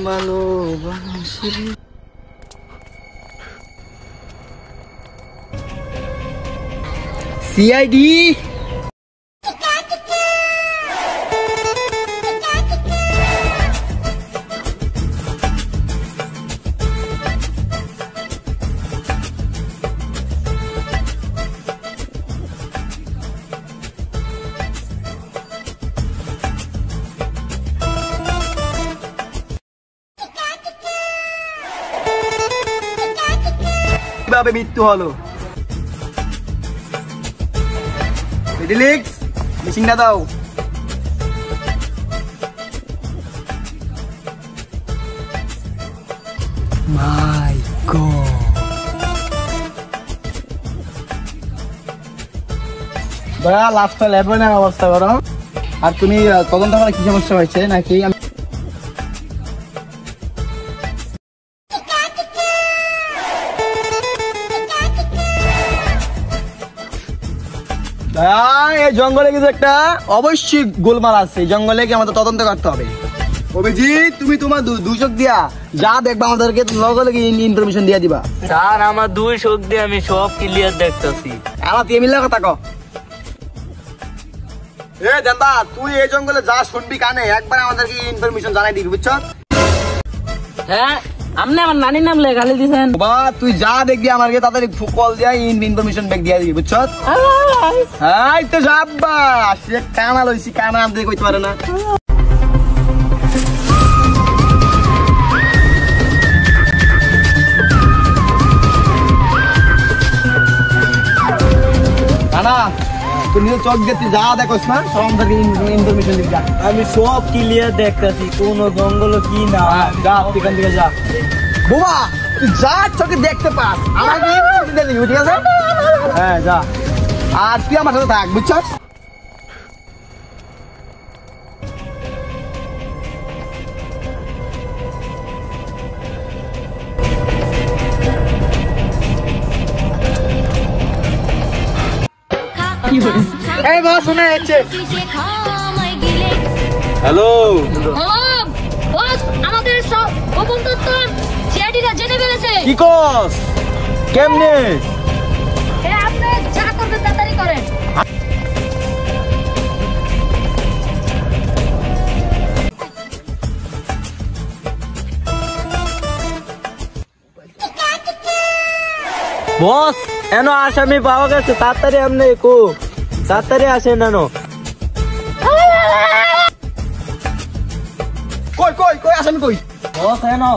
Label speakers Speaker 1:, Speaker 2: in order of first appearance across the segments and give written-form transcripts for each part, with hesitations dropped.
Speaker 1: ভালোবাসি। সিআইডি কিভাবে মৃত্যু হলো? মিডিলিক্স মিশিংটা দাও। মাই গড, দয়া লাস্টটা ল্যাবনের অবস্থা করো। আর তুমি তদন্ত করে কি সমস্যা হয়েছে নাকি? এই জঙ্গলে কিন্তু একটা অবশ্যই গোলমাল আছে, এই জঙ্গলে কি আমাদের তদন্ত করতে হবে। অভিজিৎ, তুমি তোমার দুই চোখ দিয়া যা দেখবা আমাদেরকে লগলে ইনফরমেশন দিয়া দিবা।
Speaker 2: স্যার, আমার দুই চোখ দিয়ে আমি সব ক্লিয়ার দেখতেছি।
Speaker 1: আমার তুই মিলে কথা কো। এ দেন্দা, তুই এই জঙ্গলে যা শুনবি কানে একবার আমাদেরকে ইনফরমেশন জানাই দিবি, বুঝছ?
Speaker 2: হ্যাঁ, আপনি আমার নানির নাম লেখালি দিছেন।
Speaker 1: বাবা, তুই যা দেখবি আমাকে তাড়াতাড়ি কল দিয়া ইনফরমেশন ব্যাক দিয়া দিবি, বুঝছ? এই তো যাবা সে কানা লইছি, কানা আমাদের কইতে পারে না। কানা, তুমি চোখ দিয়ে তুই যা দেখোস না সব আমাদেরকে ইনফরমেশন দিবি।
Speaker 2: আমি সব ক্লিয়ার দেখতেছি, কোন জঙ্গল কি না।
Speaker 1: যা এখান থেকে যা বাবা, তুই যা চোখে দেখতে পাস আমাকে ইনফরমেশন দিয়ে দিবি, ঠিক আছে? হ্যাঁ যা, আর তুই আমার সাথে থাক, বুঝছস? এই বস, শুনে যাচ্ছে।
Speaker 3: হ্যালো
Speaker 4: বস, আমাদের সব গোপন তথ্য সিআইডিরা জেনে ফেলেছে।
Speaker 1: কি কস? কেমনে?
Speaker 4: আপনি যা করবেন তাড়াতাড়ি করেন।
Speaker 2: বস, এনো আসামি পাওয়া গেছে, তাড়াতাড়ি আপনি তাড়াতাড়ি আসেন। এনো
Speaker 1: কই কই কই আসামি কই?
Speaker 2: বস, এনো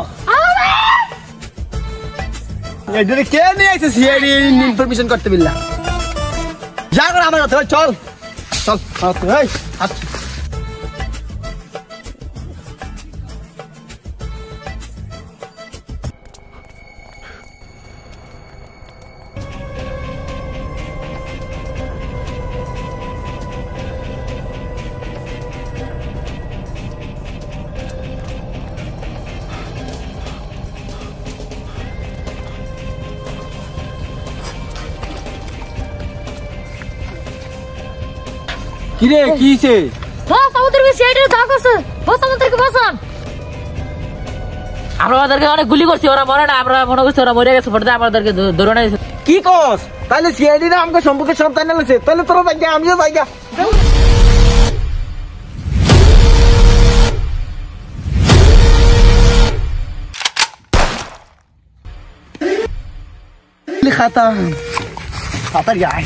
Speaker 1: এদিকে কে নিয়ে আইছে সিআইডি ইনফরমেশন করতে বিল্লা? যা করে আমার সাথে চল চল। এই আচ্ছা, কিরে কি হইছে?
Speaker 4: বস, আমাদেরকে সিআইডিরা ধরা করছে। বস, আমাদেরকে বাঁচান।
Speaker 2: আমরা ওদেরকে অনেক গুলি করছি, ওরা মরে না। আমরা মনে করছি ওরা মরে গেছে, ফটে আমাদেরকে ধরে না।
Speaker 1: কি কস? তাহলে সিআইডি না আমাকে সম্পর্কে সব জানা গেছে, তাহলে তোরা যাই, আমিও যাই। খাতা তাড়াতাড়ি আয়।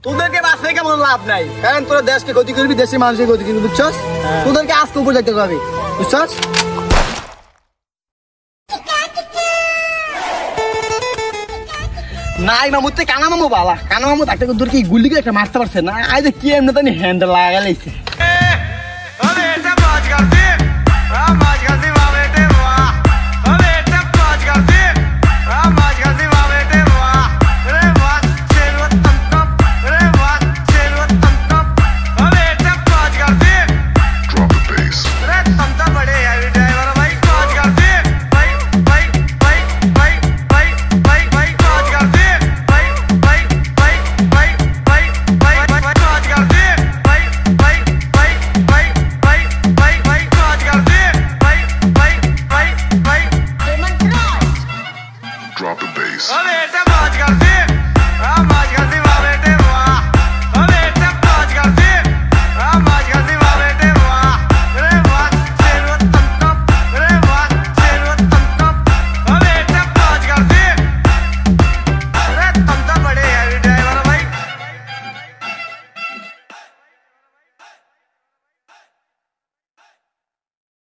Speaker 1: তোদেরকে বাঁচতে কেমন লাভ নাই, কারণ তোরা দেশকে ক্ষতি করবি, দেশের মানুষের ক্ষতি করবি, বুঝছস? তোদেরকে আজকে উপর যাইতে হবে, বুঝছস? নাই মামু, তুই কানা মামু বালা, কানা মামু থাকতে তোর কি গুলি করে একটা মারতে পারছে না? আজ কি এমনি তো হ্যান্ডেল লাগাইছে।